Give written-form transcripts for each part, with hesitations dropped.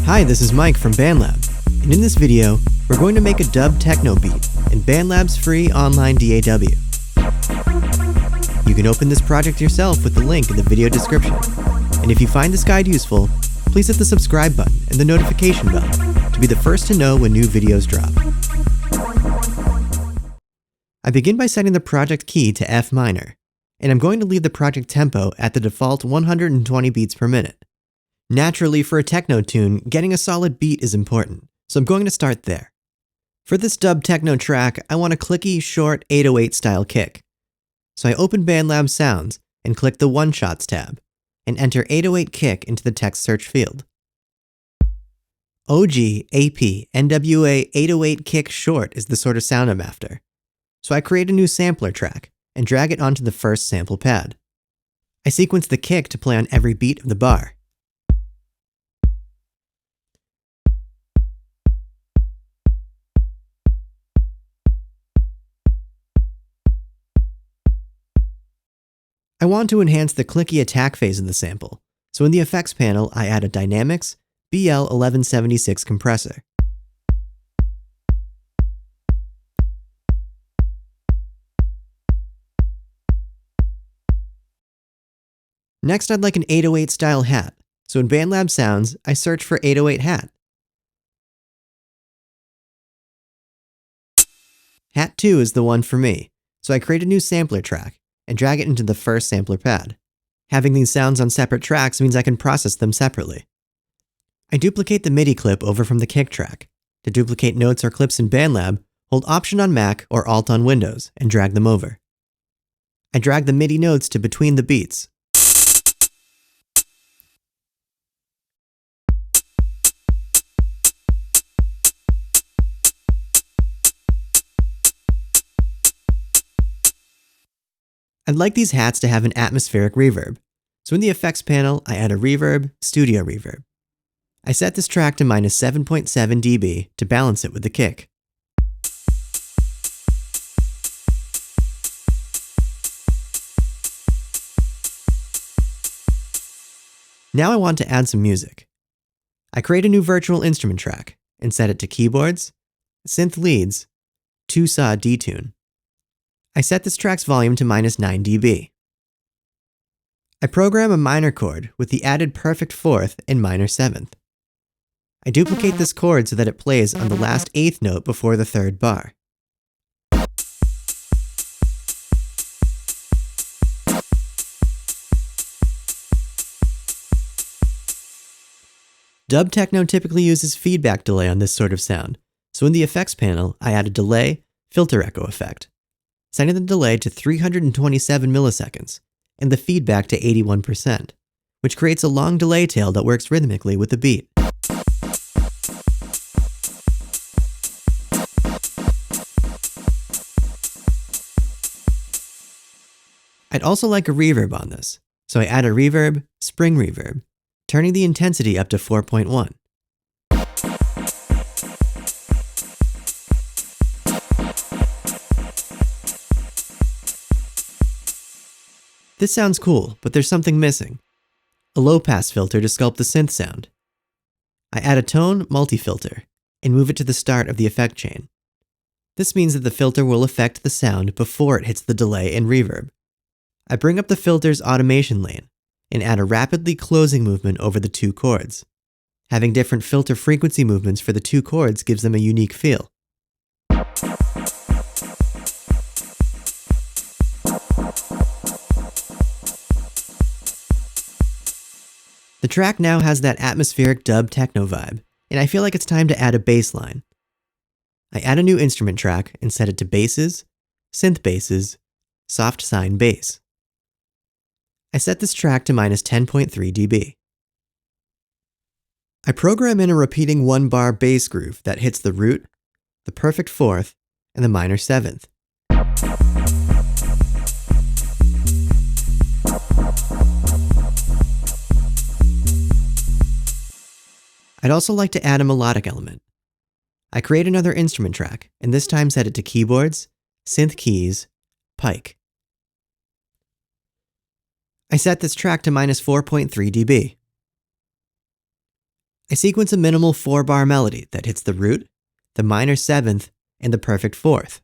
Hi, this is Mike from BandLabs, and in this video, we're going to make a dubbed techno beat in BandLab's free online DAW. You can open this project yourself with the link in the video description, and if you find this guide useful, please hit the subscribe button and the notification bell to be the first to know when new videos drop. I begin by setting the project key to F minor, and I'm going to leave the project tempo at the default 120 beats per minute. Naturally, for a techno tune, getting a solid beat is important, so I'm going to start there. For this dubbed techno track, I want a clicky, short 808 style kick. So I open BandLab's Sounds and click the One Shots tab, and enter 808 kick into the text search field. OG, AP, NWA 808 kick short is the sort of sound I'm after. So I create a new sampler track and drag it onto the first sample pad. I sequence the kick to play on every beat of the bar. I want to enhance the clicky attack phase of the sample, so in the effects panel I add a Dynamics BL1176 compressor. Next, I'd like an 808 style hat, so in BandLab's Sounds, I search for 808 hat. Hat 2 is the one for me, so I create a new sampler track and drag it into the first sampler pad. Having these sounds on separate tracks means I can process them separately. I duplicate the MIDI clip over from the kick track. To duplicate notes or clips in BandLab, hold Option on Mac or Alt on Windows and drag them over. I drag the MIDI notes to between the beats. I'd like these hats to have an atmospheric reverb, so in the effects panel, I add a reverb, studio reverb. I set this track to -7.7 dB to balance it with the kick. Now I want to add some music. I create a new virtual instrument track and set it to keyboards, synth leads, 2-saw detune. I set this track's volume to -9 dB. I program a minor chord with the added perfect fourth and minor seventh. I duplicate this chord so that it plays on the last eighth note before the third bar. Dub techno typically uses feedback delay on this sort of sound, so in the effects panel, I add a delay filter echo effect, setting the delay to 327 milliseconds and the feedback to 81%, which creates a long delay tail that works rhythmically with the beat. I'd also like a reverb on this, so I add a reverb, spring reverb, turning the intensity up to 4.1. This sounds cool, but there's something missing. A low-pass filter to sculpt the synth sound. I add a tone multi-filter and move it to the start of the effect chain. This means that the filter will affect the sound before it hits the delay and reverb. I bring up the filter's automation lane and add a rapidly closing movement over the two chords. Having different filter frequency movements for the two chords gives them a unique feel. The track now has that atmospheric dub techno vibe, and I feel like it's time to add a bass line. I add a new instrument track and set it to basses, synth basses, soft sine bass. I set this track to -10.3 dB. I program in a repeating one-bar bass groove that hits the root, the perfect fourth, and the minor seventh. I'd also like to add a melodic element. I create another instrument track, and this time set it to keyboards, synth keys, pike. I set this track to -4.3 dB. I sequence a minimal 4-bar melody that hits the root, the minor 7th, and the perfect 4th.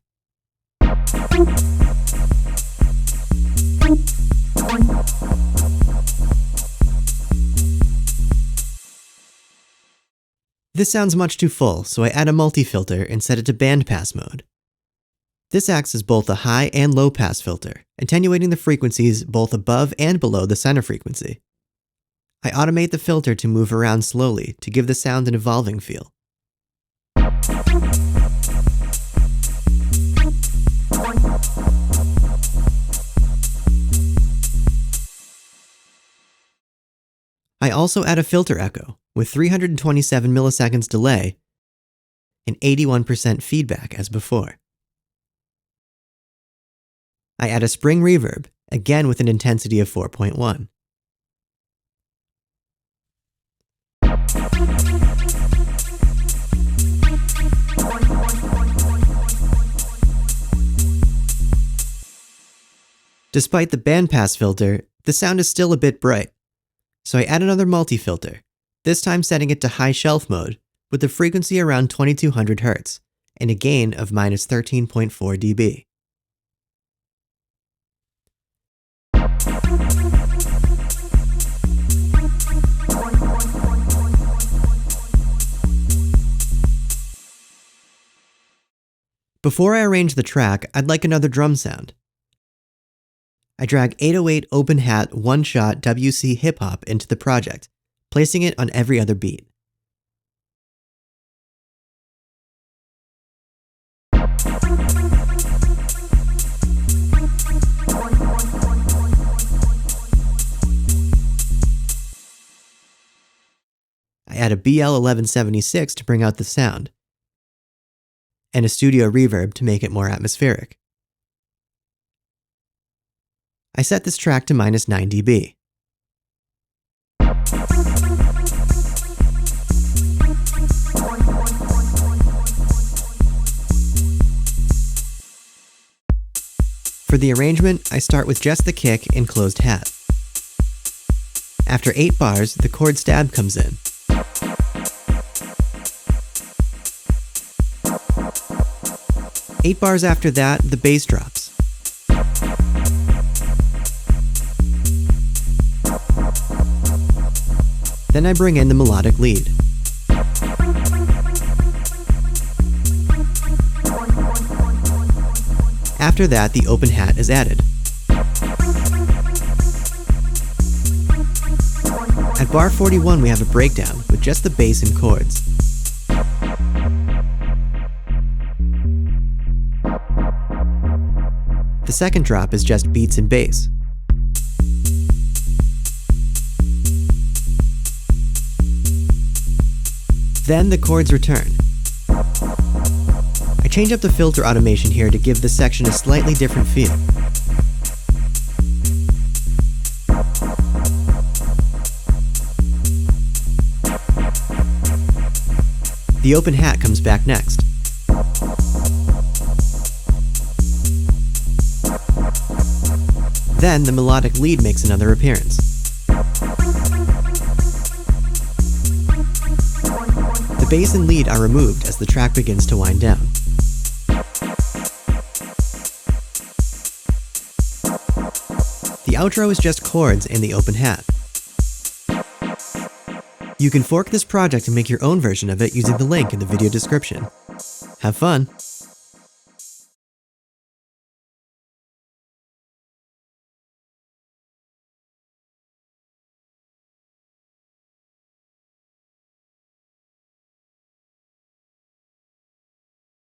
This sounds much too full, so I add a multi-filter and set it to bandpass mode. This acts as both a high and low pass filter, attenuating the frequencies both above and below the center frequency. I automate the filter to move around slowly to give the sound an evolving feel. I also add a filter echo with 327 milliseconds delay and 81% feedback as before. I add a spring reverb, again with an intensity of 4.1. Despite the bandpass filter, the sound is still a bit bright. So I add another multi-filter, this time setting it to high shelf mode with a frequency around 2200 Hz and a gain of minus 13.4 dB. Before I arrange the track, I'd like another drum sound. I drag 808 open hat one-shot WC hip-hop into the project, placing it on every other beat. I add a BL1176 to bring out the sound, and a studio reverb to make it more atmospheric. I set this track to minus 9 dB. For the arrangement, I start with just the kick and closed hat. After 8 bars, the chord stab comes in. Eight bars after that, the bass drops. Then I bring in the melodic lead. After that, the open hat is added. At bar 41, we have a breakdown with just the bass and chords. The second drop is just beats and bass. Then the chords return. I change up the filter automation here to give this section a slightly different feel. The open hat comes back next. Then the melodic lead makes another appearance. The bass and lead are removed as the track begins to wind down. The outro is just chords and the open hat. You can fork this project and make your own version of it using the link in the video description. Have fun!